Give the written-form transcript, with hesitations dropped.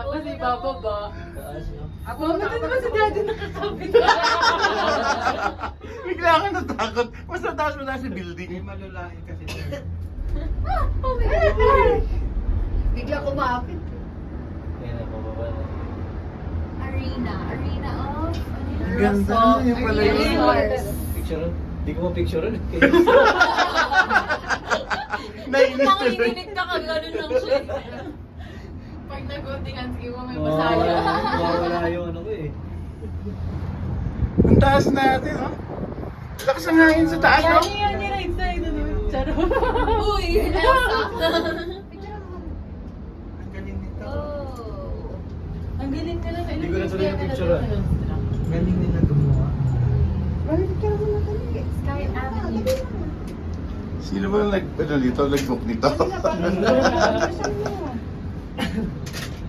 Kasi bababa. Taas, no? Ako naman si daddy nakakabit. Bigla ka natakot. Mas nataas mo na sa building. May malulain kasi siya. Oh my God! Bigla kumapit. Kaya na, pababa na. Arena of... Ang ganda. Yung pala Arena yun. Stars. Picture ron? Hindi ko ma-picture ron. Nainis tuloy. Nanginginig ka kagano'n lang siya. Pag naguntingan, sige mo may Mawawala masaya. mawawala yung ano ko eh. Ang taas natin, oh. Lakas ang hangin sa taas, no? Yan yung right side. Charo. Uy, Elsa. Ang galing nito. Oh. Ang galing ka na. Hindi ko na tuloy yung picture, ah. Galing nila gumawa. Sky Avenue. Sino ba nag-book nito? Wala pa.